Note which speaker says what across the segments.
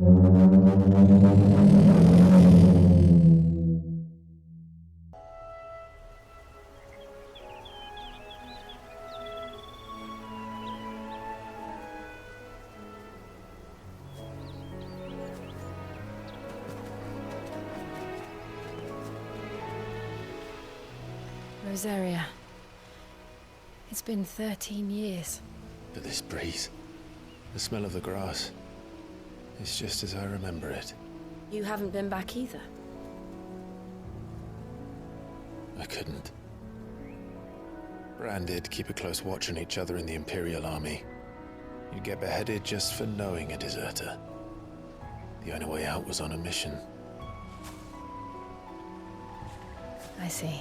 Speaker 1: Rosaria. It's been 13 years.
Speaker 2: But this breeze, the smell of the grass, it's just as I remember it.
Speaker 1: You haven't been back either.
Speaker 2: I couldn't. Bran did keep a close watch on each other in the Imperial Army. You'd get beheaded just for knowing a deserter. The only way out was on a mission.
Speaker 1: I see.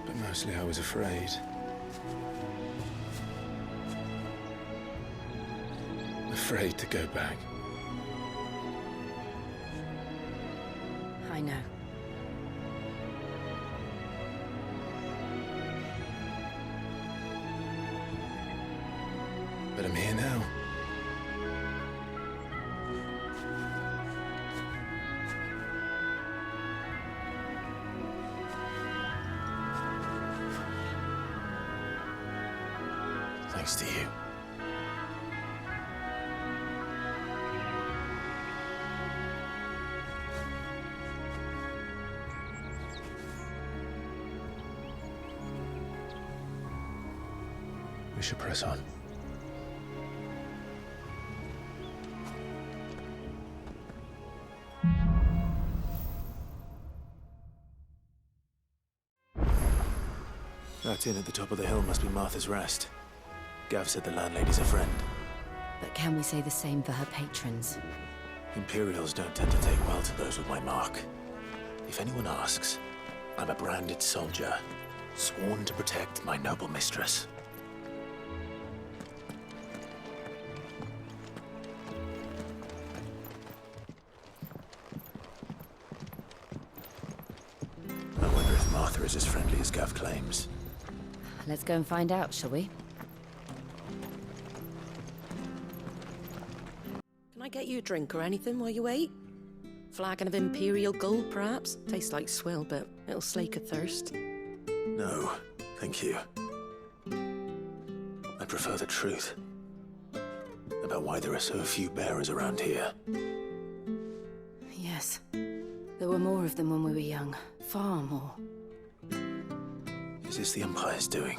Speaker 2: But mostly I was afraid. Afraid to go back.
Speaker 1: I know.
Speaker 2: But I'm here now. Thanks to you. We should press on. That inn at the top of the hill must be Martha's Rest. Gav said the landlady's a friend.
Speaker 1: But can we say the same for her patrons?
Speaker 2: Imperials don't tend to take well to those with my mark. If anyone asks, I'm a branded soldier, sworn to protect my noble mistress. I wonder if Martha is as friendly as Gav claims.
Speaker 1: Let's go and find out, shall we?
Speaker 3: Can I get you a drink or anything while you wait? Flagon of Imperial Gold, perhaps? Tastes like swill, but it'll slake a thirst.
Speaker 2: No, thank you. I prefer the truth. About why there are so few bearers around here.
Speaker 1: Yes. There were more of them when we were young. Far more.
Speaker 2: Is this the Empire's doing?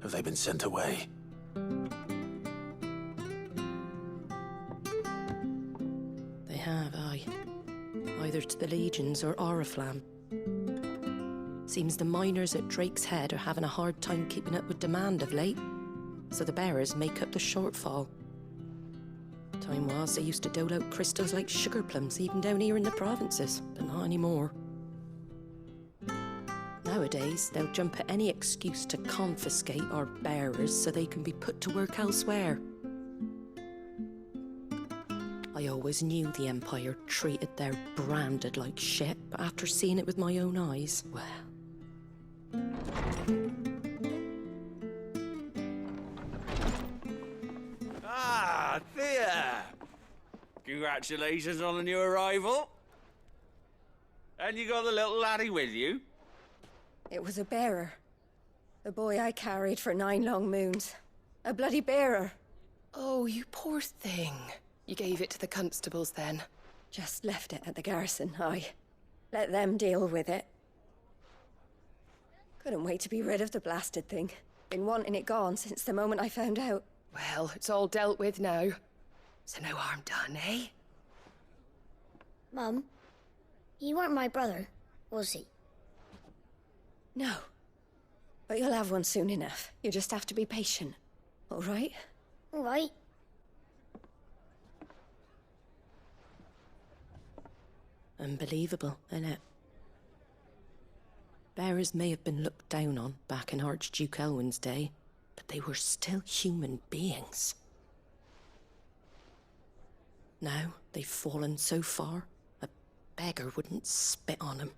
Speaker 2: Have they been sent away?
Speaker 3: They have, aye. Either to the Legions or Oriflamme. Seems the miners at Drake's Head are having a hard time keeping up with demand of late, so the bearers make up the shortfall. Time was they used to dole out crystals like sugar plums even down here in the provinces, but not anymore. Nowadays, they'll jump at any excuse to confiscate our bearers so they can be put to work elsewhere. I always knew the Empire treated their branded like shit, but after seeing it with my own eyes, well...
Speaker 4: Ah, Thea! Congratulations on the new arrival. And you got the little laddie with you?
Speaker 5: It was a bearer. The boy I carried for 9 long moons. A bloody bearer.
Speaker 6: Oh, you poor thing. You gave it to the constables then?
Speaker 5: Just left it at the garrison, aye. Let them deal with it. Couldn't wait to be rid of the blasted thing. Been wanting it gone since the moment I found out.
Speaker 6: Well, it's all dealt with now. So no harm done, eh?
Speaker 7: Mum, he weren't my brother, was he?
Speaker 5: No. But you'll have one soon enough. You just have to be patient. All right?
Speaker 7: All right.
Speaker 3: Unbelievable, innit? Bearers may have been looked down on back in Archduke Elwin's day, but they were still human beings. Now they've fallen so far, a beggar wouldn't spit on them.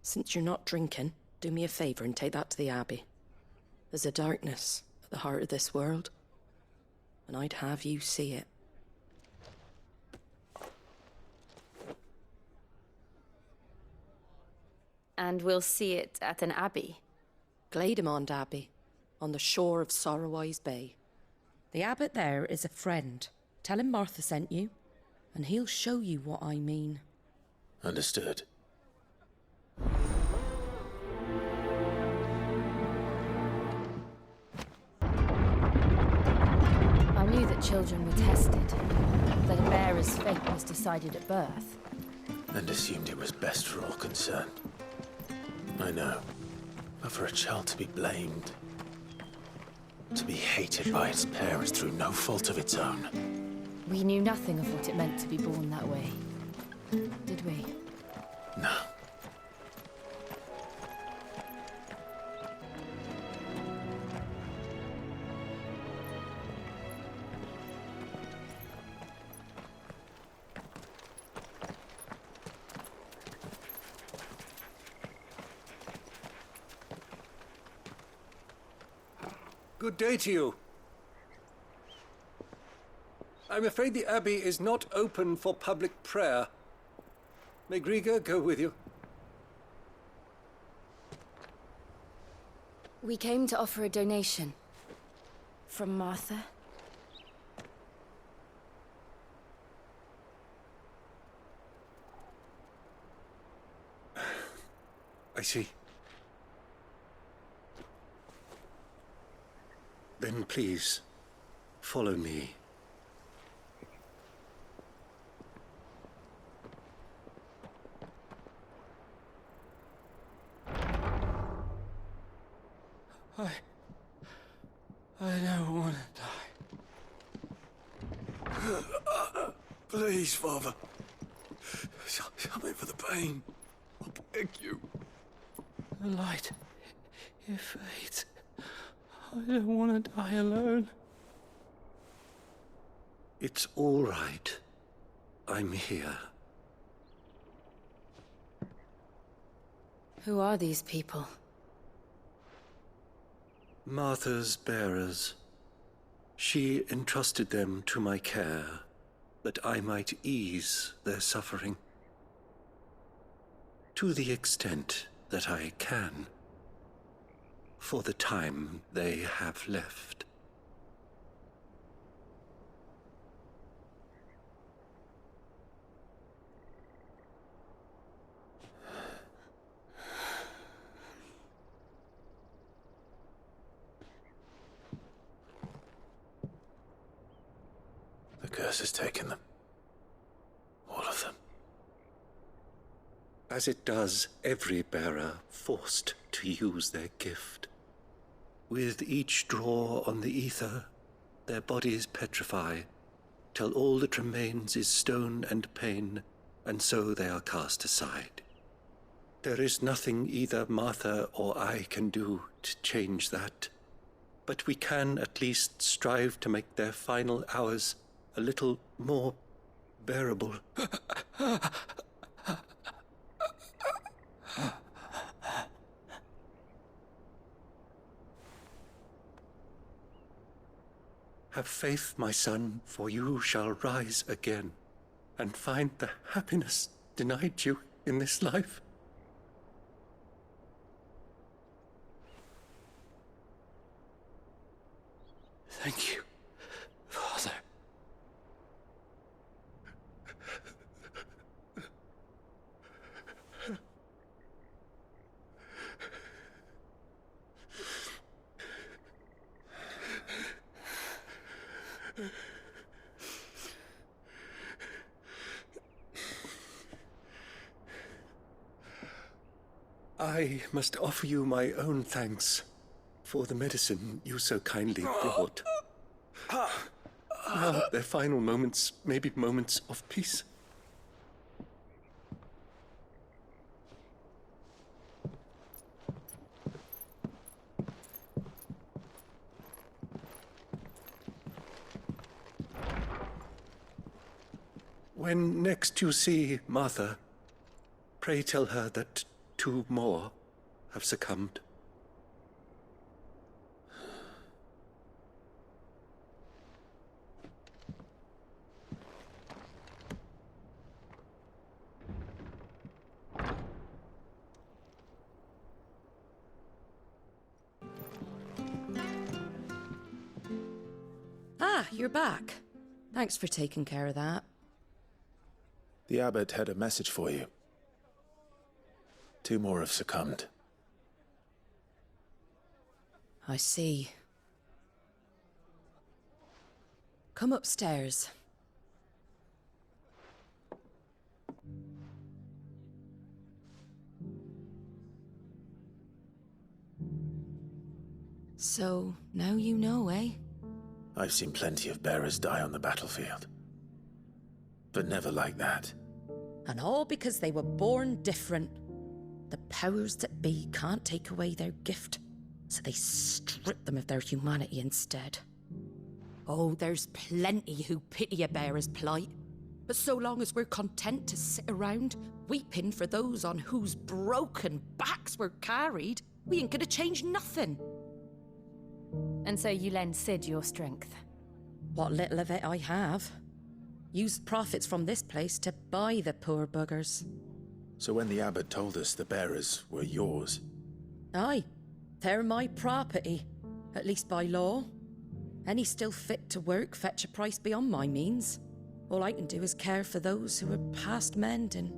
Speaker 3: Since you're not drinking, do me a favour and take that to the Abbey. There's a darkness at the heart of this world, and I'd have you see it.
Speaker 1: And we'll see it at an abbey.
Speaker 3: Glademond Abbey, on the shore of Sorrowwise Bay. The abbot there is a friend. Tell him Martha sent you, and he'll show you what I mean.
Speaker 2: Understood.
Speaker 1: I knew that children were tested, that a bearer's fate was decided at birth.
Speaker 2: And assumed it was best for all concerned. I know. But for a child to be blamed, to be hated by its parents through no fault of its own.
Speaker 1: We knew nothing of what it meant to be born that way, did we?
Speaker 2: No.
Speaker 8: Good day to you. I'm afraid the Abbey is not open for public prayer. May Griga go with you?
Speaker 1: We came to offer a donation. From Martha.
Speaker 8: I see. Then please, follow me.
Speaker 4: I don't want to die. Please, Father. Something for the pain. I beg you. The light, it fades. I don't want to die alone.
Speaker 8: It's all right. I'm here.
Speaker 1: Who are these people?
Speaker 8: Martha's bearers. She entrusted them to my care, that I might ease their suffering. To the extent that I can. For the time they have left.
Speaker 2: The curse has taken them. All of them.
Speaker 8: As it does every bearer forced to use their gift. With each draw on the ether, their bodies petrify, till all that remains is stone and pain, and so they are cast aside. There is nothing either Martha or I can do to change that, but we can at least strive to make their final hours a little more bearable. Have faith, my son, for you shall rise again, and find the happiness denied you in this life.
Speaker 4: Thank you, Father.
Speaker 8: I must offer you my own thanks for the medicine you so kindly brought. Now, their final moments may be moments of peace. When next you see Martha, pray tell her that 2 more have succumbed.
Speaker 3: Ah, you're back. Thanks for taking care of that.
Speaker 2: The abbot had a message for you. 2 more have succumbed.
Speaker 3: I see. Come upstairs. So, now you know, eh?
Speaker 2: I've seen plenty of bearers die on the battlefield. But never like that.
Speaker 3: And all because they were born different. The powers that be can't take away their gift, so they strip them of their humanity instead. Oh, there's plenty who pity a bearer's plight. But so long as we're content to sit around, weeping for those on whose broken backs we're carried, we ain't gonna change nothing.
Speaker 1: And so you lend Sid your strength.
Speaker 3: What little of it I have. Used profits from this place to buy the poor buggers.
Speaker 2: So when the abbot told us the bearers were yours,
Speaker 3: Aye, they're my property, at least by law. Any still fit to work fetch a price beyond my means. All I can do is care for those who are past mending.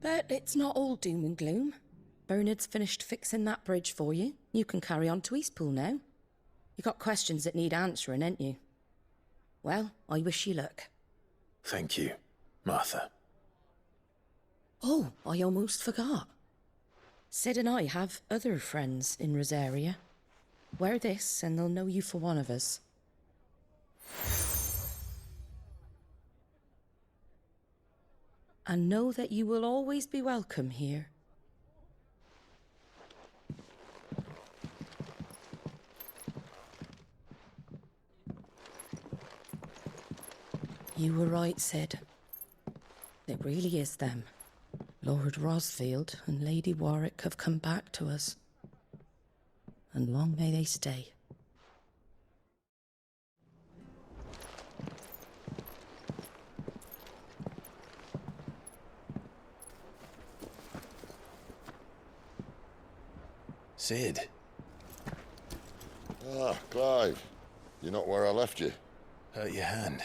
Speaker 3: But it's not all doom and gloom. Bernard's finished fixing that bridge for you. You can carry on to Eastpool now. You got questions that need answering, ain't you? Well, I wish you luck.
Speaker 2: thank you, Martha.
Speaker 3: Oh, I almost forgot. Sid and I have other friends in Rosaria. Wear this and they'll know you for one of us. And know that you will always be welcome here. You were right, Sid. It really is them. Lord Rosfield and Lady Warwick have come back to us. And long may they stay.
Speaker 2: Sid,
Speaker 9: Ah, Clive. You're not where I left you.
Speaker 2: hurt your hand.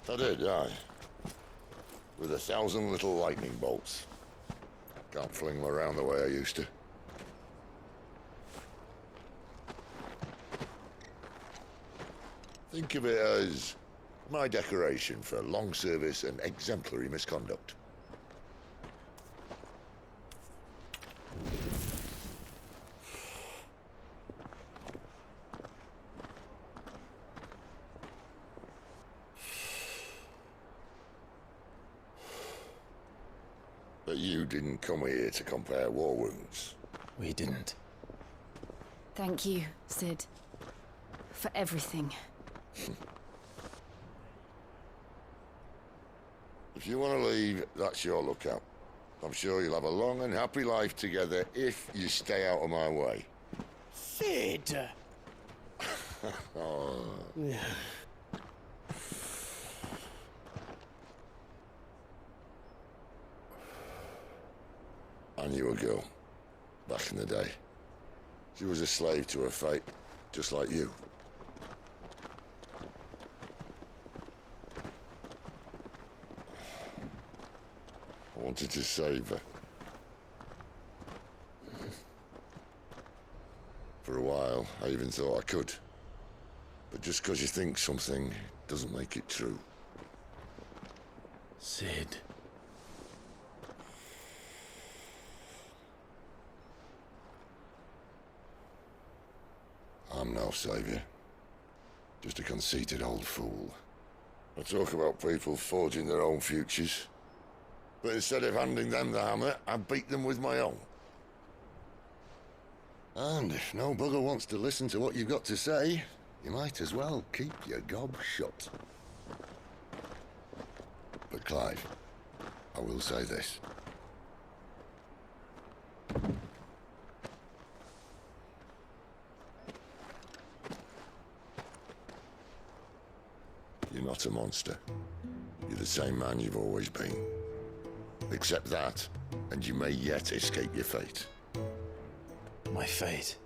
Speaker 9: I did, aye. With 1,000 little lightning bolts. Can't fling them around the way I used to. Think of it as my decoration for long service and exemplary misconduct. But you didn't come here to compare war wounds.
Speaker 2: We didn't.
Speaker 1: Thank you, Sid. For everything.
Speaker 9: If you want to leave, that's your lookout. I'm sure you'll have a long and happy life together if you stay out of my way.
Speaker 4: Sid!
Speaker 9: Oh. I knew a girl, back in the day. She was a slave to her fate, just like you. I wanted to save her. For a while, I even thought I could. But just because you think something doesn't make it true.
Speaker 2: Sid.
Speaker 9: I'm no savior. Just a conceited old fool. I talk about people forging their own futures. But instead of handing them the hammer, I beat them with my own. And if no bugger wants to listen to what you've got to say, you might as well keep your gob shut. But Clive, I will say this. You're not a monster. You're the same man you've always been. Accept that, and you may yet escape your fate.
Speaker 2: My fate.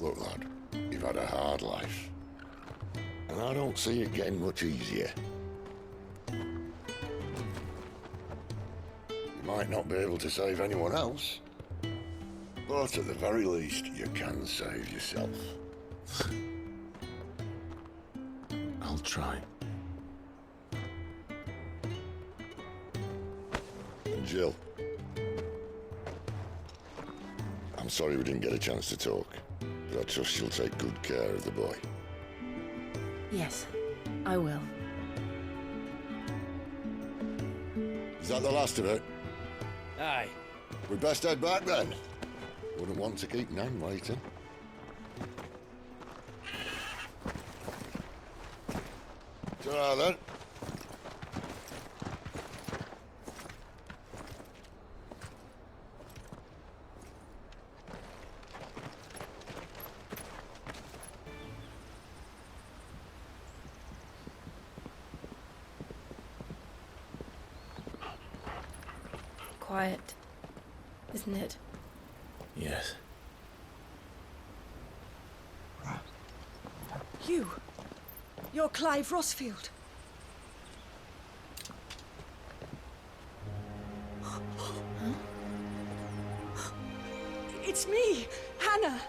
Speaker 9: Look, lad, you've had a hard life. And I don't see it getting much easier. You might not be able to save anyone else, but at the very least, you can save yourself.
Speaker 2: I'll try.
Speaker 9: And Jill, I'm sorry we didn't get a chance to talk, but I trust she'll take good care of the boy.
Speaker 3: Yes, I will.
Speaker 9: Is that the last of it?
Speaker 4: Aye.
Speaker 9: We'd best head back then. Wouldn't want to keep Nan waiting. Ta-ra then.
Speaker 3: Quiet, isn't it?
Speaker 2: Yes.
Speaker 5: You're Clive Rosfield. It's me, Hannah,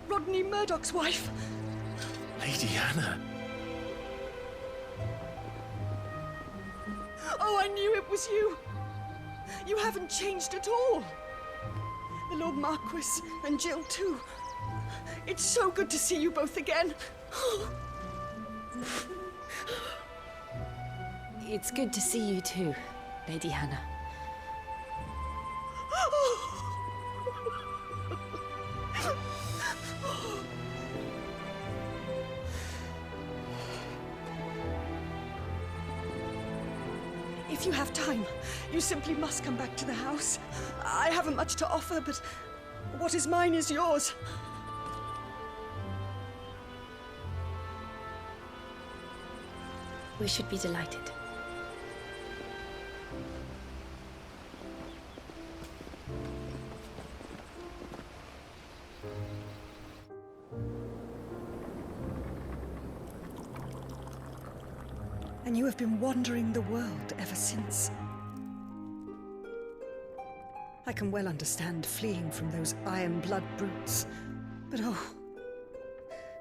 Speaker 5: Rodney Murdoch's wife.
Speaker 2: Lady Hannah.
Speaker 5: Oh, I knew it was you. You haven't changed at all. The Lord Marquis and Jill too. It's so good to see you both again.
Speaker 3: It's good to see you too, Lady Hannah.
Speaker 5: If you have time, you simply must come back to the house. I haven't much to offer, but what is mine is yours.
Speaker 3: We should be delighted.
Speaker 5: And you have been wandering the world ever since. I can well understand fleeing from those iron blood brutes, but oh,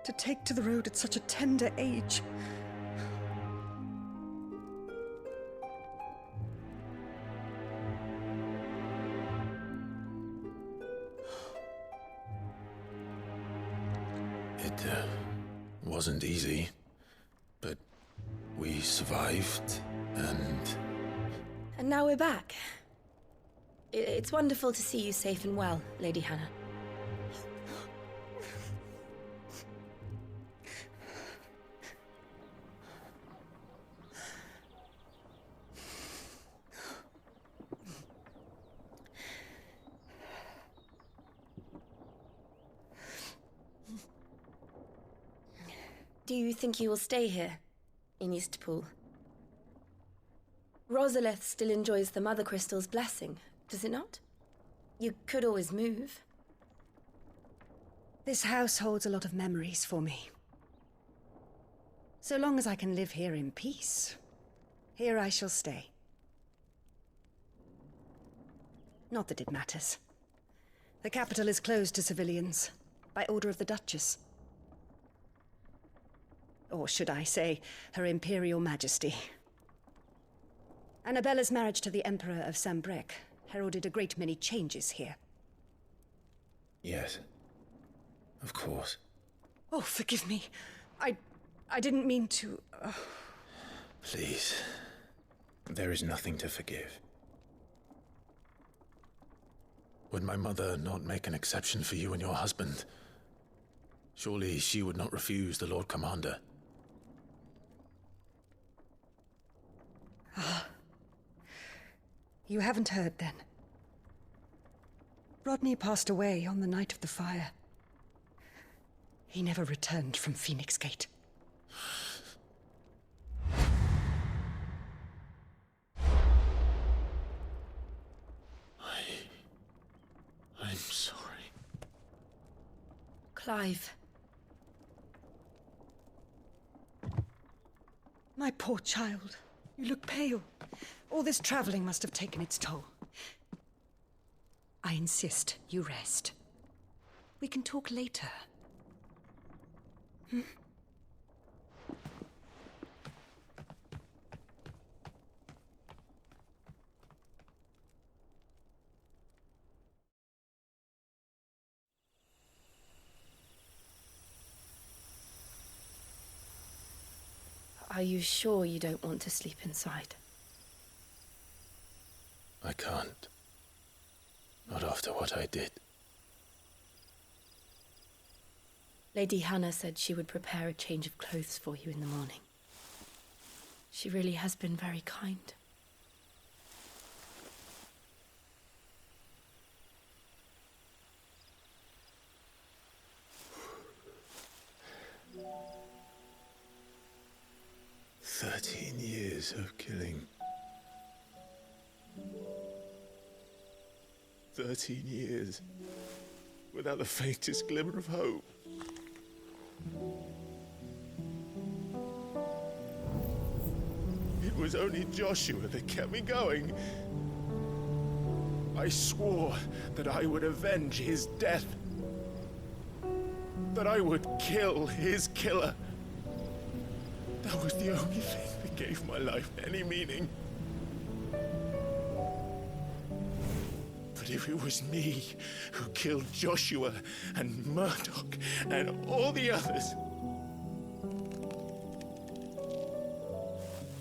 Speaker 5: to take to the road at such a tender age.
Speaker 2: It wasn't easy, but we survived, and
Speaker 3: now we're back. It's wonderful to see you safe and well, Lady Hannah. Do you think you will stay here, in Eastpool? Rosalith still enjoys the Mother Crystal's blessing, does it not? You could always move.
Speaker 5: This house holds a lot of memories for me. So long as I can live here in peace, here I shall stay. Not that it matters. The capital is closed to civilians, by order of the Duchess. Or should I say, Her Imperial Majesty. Annabella's marriage to the Emperor of Sambrec heralded a great many changes here.
Speaker 2: yes, of course.
Speaker 5: Oh, forgive me. I didn't mean to...
Speaker 2: Please, there is nothing to forgive. Would my mother not make an exception for you and your husband? Surely she would not refuse the Lord Commander.
Speaker 5: You haven't heard then. Rodney passed away on the night of the fire. He never returned from Phoenix Gate.
Speaker 2: I'm sorry.
Speaker 3: Clive.
Speaker 5: My poor child. You look pale. All this traveling must have taken its toll. I insist you rest. We can talk later.
Speaker 3: Are you sure you don't want to sleep inside?
Speaker 2: I can't. Not after what I did.
Speaker 3: Lady Hannah said she would prepare a change of clothes for you in the morning. She really has been very kind.
Speaker 2: Years of killing. 13 years without the faintest glimmer of hope. It was only Joshua that kept me going. I swore that I would avenge his death. That I would kill his killer. That was the only thing that gave my life any meaning. But if it was me who killed Joshua and Murdoch and all the others,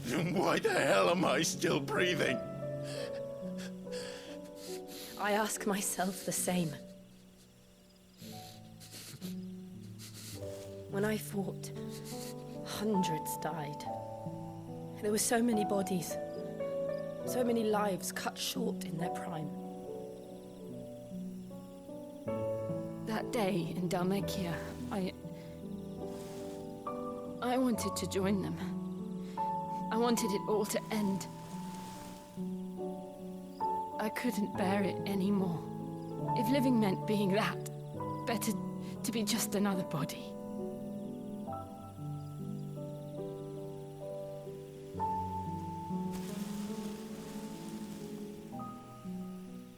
Speaker 2: then why the hell am I still breathing?
Speaker 3: I ask myself the same. When I fought, hundreds died. There were so many bodies, so many lives cut short in their prime. That day in Dhalmekia, I wanted to join them. I wanted it all to end. I couldn't bear it anymore. If living meant being that, better to be just another body.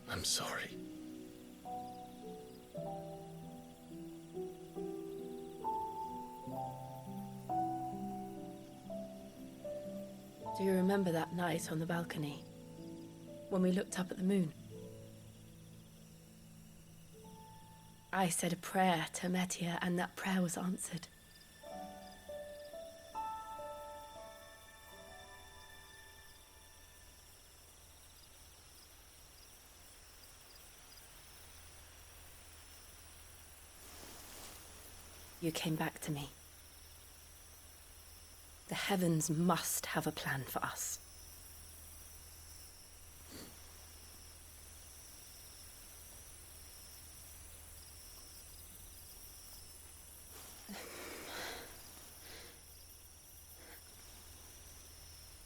Speaker 2: I'm sorry.
Speaker 3: Do you remember that night on the balcony, when we looked up at the moon? I said a prayer to Metia, and that prayer was answered. You came back to me. The heavens must have a plan for us.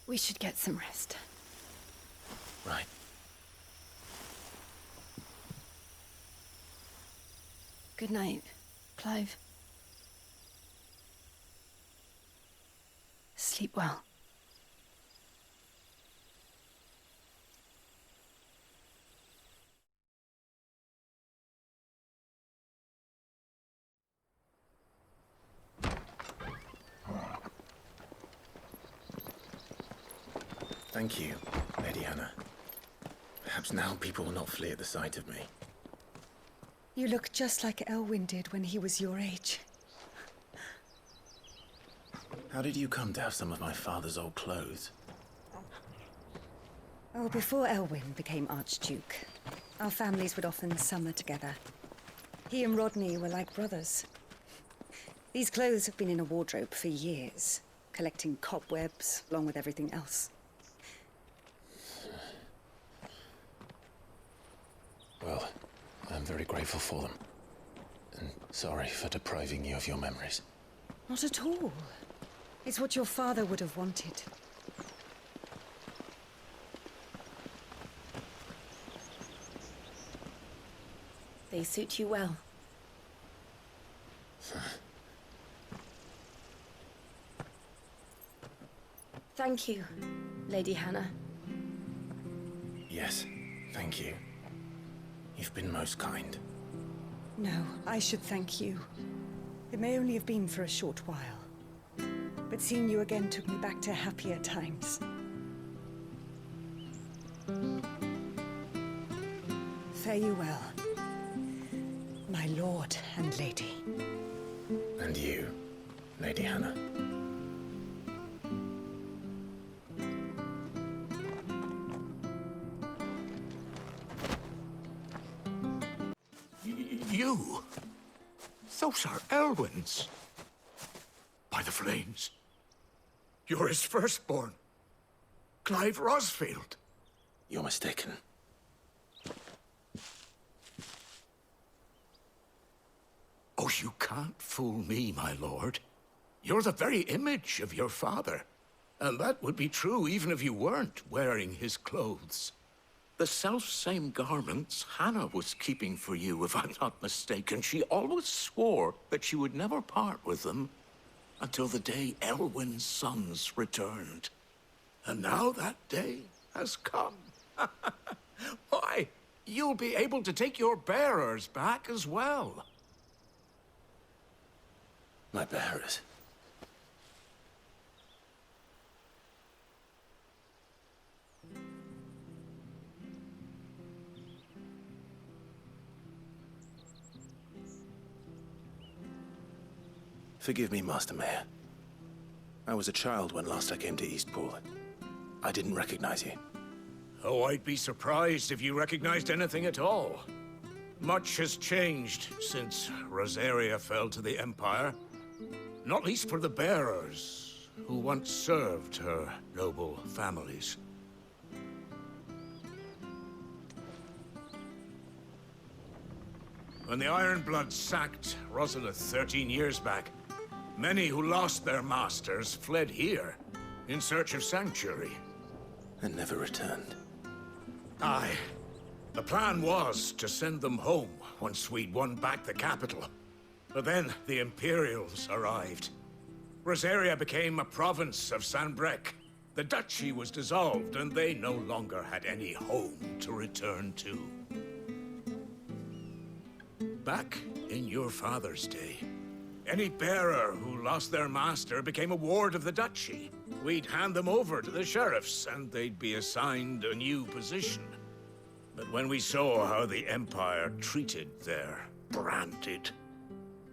Speaker 3: We should get some rest.
Speaker 2: Right.
Speaker 3: Good night, Clive. Sleep well.
Speaker 2: Thank you, Lady Hannah. Perhaps now people will not flee at the sight of me.
Speaker 5: You look just like Elwyn did when he was your age.
Speaker 2: How did you come to have some of my father's old clothes?
Speaker 5: Oh, before Elwyn became Archduke, our families would often summer together. He and Rodney were like brothers. These clothes have been in a wardrobe for years, collecting cobwebs along with everything else.
Speaker 2: Well, I'm very grateful for them. And sorry for depriving you of your memories.
Speaker 5: Not at all. It's what your father would have wanted.
Speaker 3: They suit you well. Thank you, Lady Hannah.
Speaker 2: Yes, thank you. You've been most kind.
Speaker 5: No, I should thank you. It may only have been for a short while, but seeing you again took me back to happier times. Fare you well, my lord and lady.
Speaker 2: And you, Lady Hannah.
Speaker 4: You? Those are Elwyn's. By the flames. You're his firstborn. Clive Rosfield.
Speaker 2: You're mistaken.
Speaker 4: Oh, you can't fool me, my lord. You're the very image of your father. And that would be true even if you weren't wearing his clothes. The self-same garments Hannah was keeping for you, if I'm not mistaken. She always swore that she would never part with them until the day Elwyn's sons returned. And now that day has come. Why, you'll be able to take your bearers back as well.
Speaker 2: My bearers. Forgive me, Master Mayor. I was a child when last I came to Eastpool. I didn't recognize you.
Speaker 4: Oh, I'd be surprised if you recognized anything at all. Much has changed since Rosaria fell to the Empire. Not least for the bearers, who once served her noble families. When the Ironbloods sacked Rosalith 13 years back, many who lost their masters fled here in search of sanctuary.
Speaker 2: And never returned.
Speaker 4: Aye. The plan was to send them home once we'd won back the capital. But then the Imperials arrived. Rosaria became a province of Sanbreque. The duchy was dissolved, and they no longer had any home to return to. Back in your father's day, any bearer who lost their master became a ward of the duchy. We'd hand them over to the sheriffs, and they'd be assigned a new position. But when we saw how the Empire treated their branded,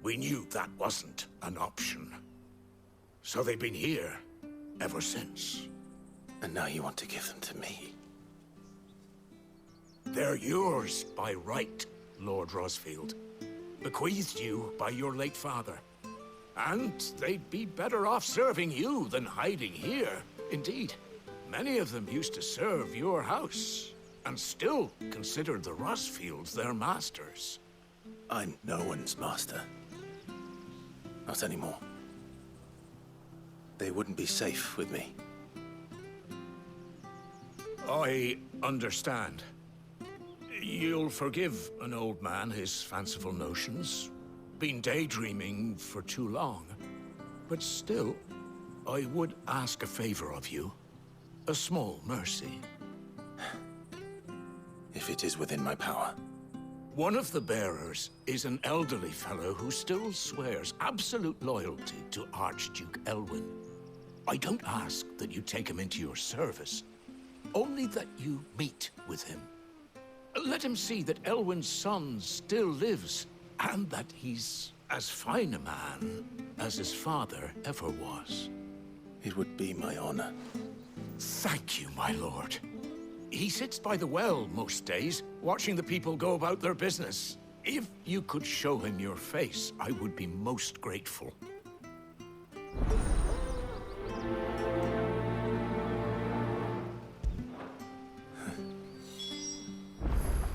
Speaker 4: we knew that wasn't an option. So they've been here ever since.
Speaker 2: And now you want to give them to me?
Speaker 4: They're yours by right, Lord Rosfield. Bequeathed you by your late father. And they'd be better off serving you than hiding here. Indeed, many of them used to serve your house, and still considered the Rosfields their masters.
Speaker 2: I'm no one's master. Not anymore. They wouldn't be safe with me.
Speaker 4: I understand. You'll forgive an old man his fanciful notions. Been daydreaming for too long. But still, I would ask a favor of you. A small mercy.
Speaker 2: If it is within my power.
Speaker 4: One of the bearers is an elderly fellow who still swears absolute loyalty to Archduke Elwyn. I don't ask that you take him into your service, only that you meet with him. Let him see that Elwyn's son still lives, and that he's as fine a man as his father ever was.
Speaker 2: It would be my honor.
Speaker 4: Thank you, my lord. He sits by the well most days, watching the people go about their business.
Speaker 10: If you could show him your face, I would be most grateful.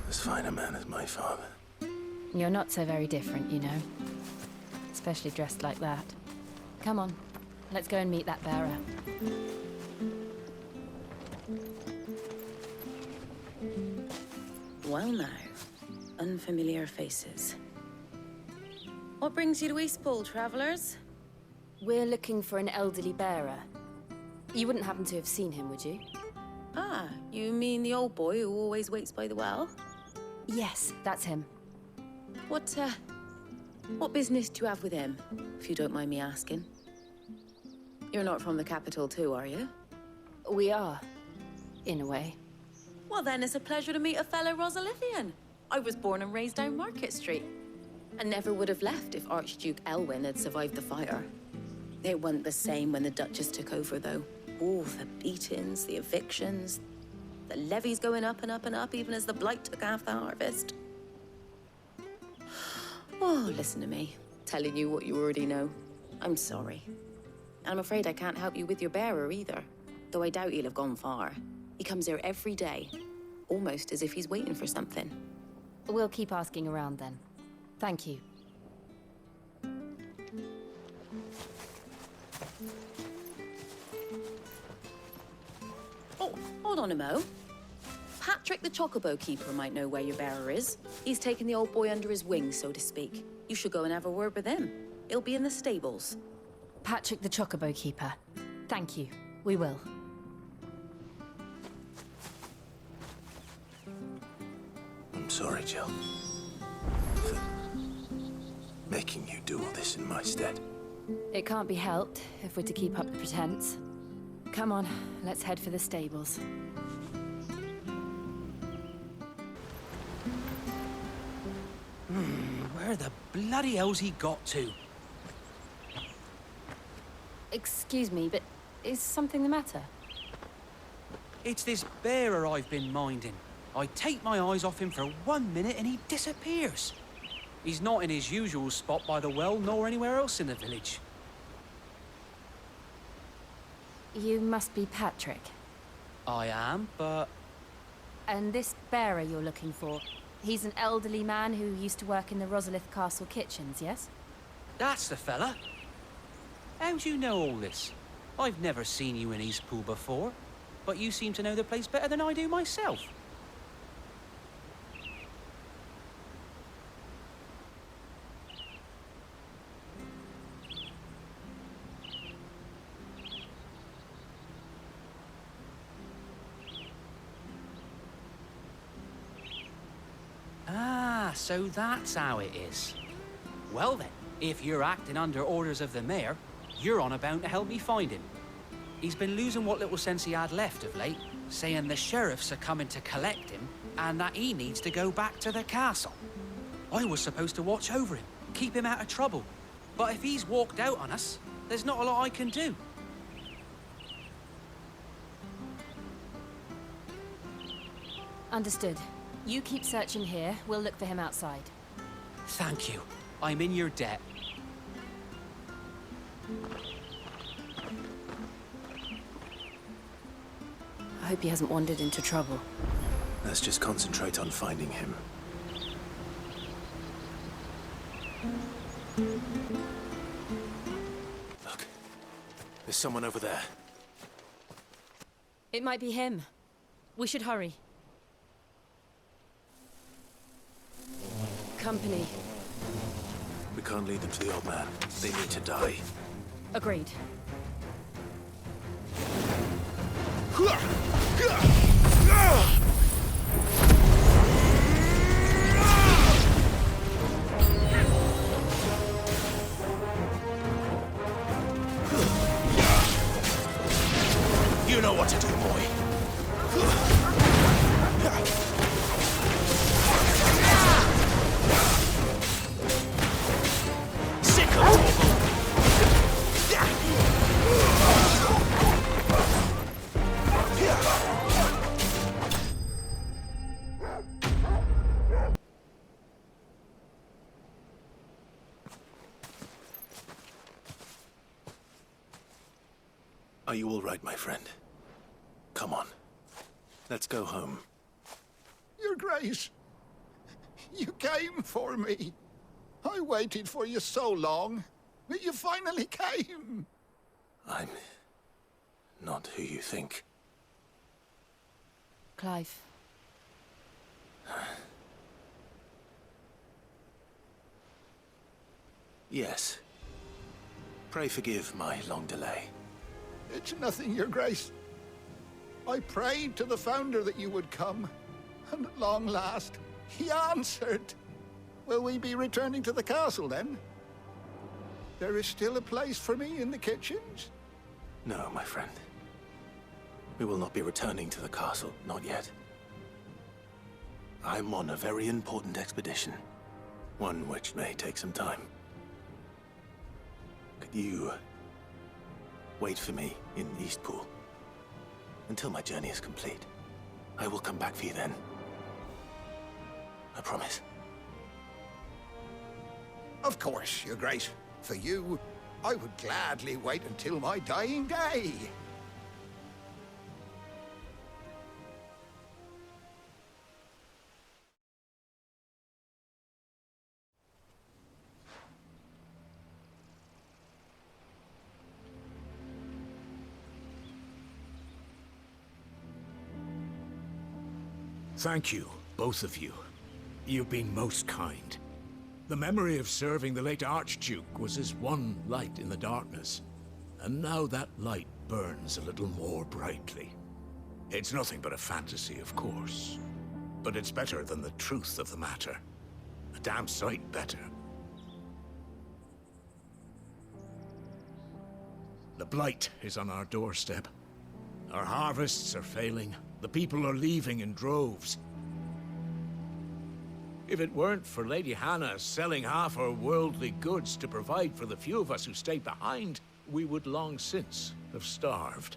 Speaker 2: As fine a man as my father.
Speaker 1: You're not so very different, you know. Especially dressed like that. Come on, let's go and meet that bearer.
Speaker 11: Well now, unfamiliar faces. What brings you to Eastpool, travellers?
Speaker 1: We're looking for an elderly bearer. You wouldn't happen to have seen him, would you?
Speaker 11: Ah, you mean the old boy who always waits by the well?
Speaker 1: Yes, that's him.
Speaker 11: What business do you have with him, if you don't mind me asking? You're not from the capital too, are you?
Speaker 1: We are, in a way.
Speaker 11: Well then, it's a pleasure to meet a fellow Rosalithian. I was born and raised down Market Street. And never would have left if Archduke Elwyn had survived the fire. It wasn't the same when the Duchess took over, though. Oh, the beatings, the evictions, the levies going up and up and up, even as the blight took half the harvest. Oh, listen to me, telling you what you already know. I'm sorry. I'm afraid I can't help you with your bearer either, though I doubt he'll have gone far. He comes here every day, almost as if he's waiting for something.
Speaker 1: We'll keep asking around then. Thank you.
Speaker 11: Oh, hold on a mo. Patrick the Chocobo Keeper might know where your bearer is. He's taken the old boy under his wing, so to speak. You should go and have a word with him. He'll be in the stables.
Speaker 1: Patrick the Chocobo Keeper. Thank you. We will.
Speaker 2: I'm sorry, Jill. For making you do all this in my stead.
Speaker 1: It can't be helped if we're to keep up the pretense. Come on, let's head for the stables.
Speaker 12: Where the bloody hell's he got to?
Speaker 1: Excuse me, but is something the matter?
Speaker 12: It's this bearer I've been minding. I take my eyes off him for 1 minute and he disappears. He's not in his usual spot by the well, nor anywhere else in the village.
Speaker 1: You must be Patrick.
Speaker 12: I am, but...
Speaker 1: And this bearer you're looking for, he's an elderly man who used to work in the Rosalith Castle kitchens, yes?
Speaker 12: That's the fella. How do you know all this? I've never seen you in Eastpool before, but you seem to know the place better than I do myself. Ah, so that's how it is. Well then, if you're acting under orders of the mayor, you're on about to help me find him. He's been losing what little sense he had left of late, saying the sheriffs are coming to collect him and that he needs to go back to the castle. I was supposed to watch over him, keep him out of trouble. But if he's walked out on us, there's not a lot I can do.
Speaker 1: Understood. You keep searching here, we'll look for him outside.
Speaker 12: Thank you. I'm in your debt.
Speaker 1: I hope he hasn't wandered into trouble.
Speaker 2: Let's just concentrate on finding him. Look, there's someone over there.
Speaker 1: It might be him. We should hurry. Company.
Speaker 2: We can't lead them to the old man. They need to die.
Speaker 1: Agreed.
Speaker 2: You know what to do, boy. Sick of Are you all right, my friend? Come on. Let's go home.
Speaker 13: Your Grace, you came for me. I waited for you so long, but you finally came.
Speaker 2: I'm not who you think.
Speaker 1: Clive.
Speaker 2: Yes. Pray forgive my long delay.
Speaker 13: It's nothing, Your Grace. I prayed to the Founder that you would come, and at long last, he answered. Will we be returning to the castle, then? There is still a place for me in the kitchens?
Speaker 2: No, my friend. We will not be returning to the castle, not yet. I'm on a very important expedition. One which may take some time. Could you wait for me in Eastpool until my journey is complete? I will come back for you then. I promise.
Speaker 13: Of course, Your Grace. For you, I would gladly wait until my dying day.
Speaker 10: Thank you, both of you. You've been most kind. The memory of serving the late Archduke was as one light in the darkness, and now that light burns a little more brightly. It's nothing but a fantasy, of course, but it's better than the truth of the matter. A damn sight better. The Blight is on our doorstep. Our harvests are failing. The people are leaving in droves. If it weren't for Lady Hannah selling half our worldly goods to provide for the few of us who stayed behind, we would long since have starved.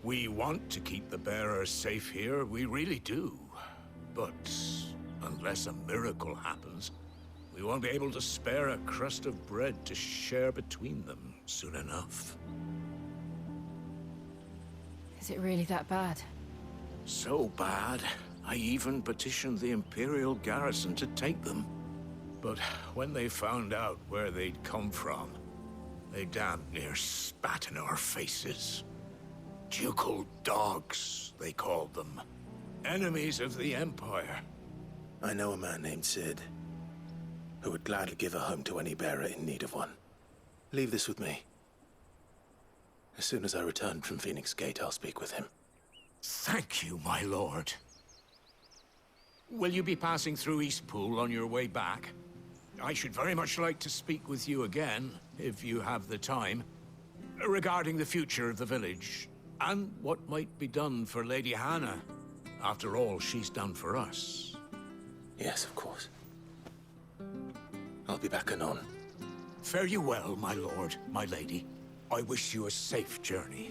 Speaker 10: We want to keep the bearers safe here, we really do. But unless a miracle happens, we won't be able to spare a crust of bread to share between them soon enough.
Speaker 1: Is it really that bad?
Speaker 10: So bad, I even petitioned the Imperial garrison to take them. But when they found out where they'd come from, they damn near spat in our faces. Ducal dogs, they called them. Enemies of the Empire.
Speaker 2: I know a man named Cid, who would gladly give a home to any bearer in need of one. Leave this with me. As soon as I return from Phoenix Gate, I'll speak with him.
Speaker 10: Thank you, my lord. Will you be passing through Eastpool on your way back? I should very much like to speak with you again, if you have the time, regarding the future of the village, and what might be done for Lady Hannah, after all she's done for us.
Speaker 2: Yes, of course. I'll be back anon.
Speaker 10: Fare you well, my lord, my lady. I wish you a safe journey.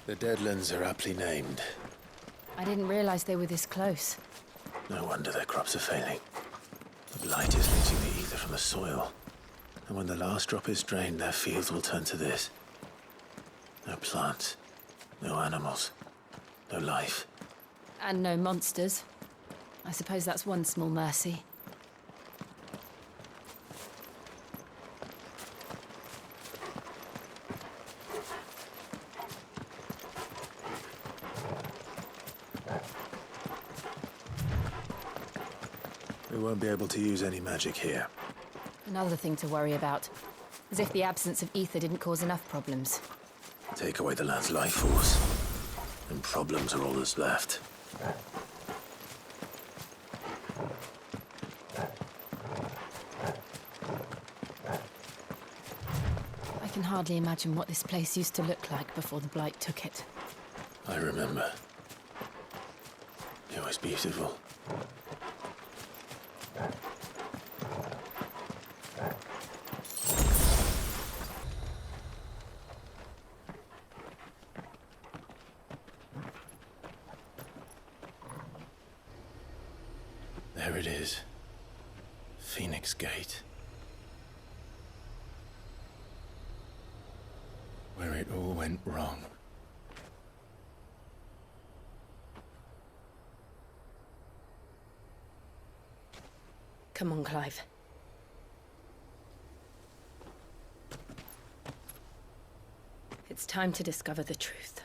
Speaker 2: The Deadlands are aptly named.
Speaker 1: I didn't realize they were this close.
Speaker 2: No wonder their crops are failing. The blight is leaching the ether from the soil. And when the last drop is drained, their fields will turn to this. No plants, no animals, no life.
Speaker 1: And no monsters. I suppose that's one small mercy.
Speaker 2: We won't be able to use any magic here.
Speaker 1: Another thing to worry about. As if the absence of ether didn't cause enough problems.
Speaker 2: Take away the land's life force, and problems are all that's left.
Speaker 1: I can hardly imagine what this place used to look like before the Blight took it.
Speaker 2: I remember. It was beautiful. There it is. Phoenix Gate. Where it all went wrong.
Speaker 3: Come on, Clive. It's time to discover the truth.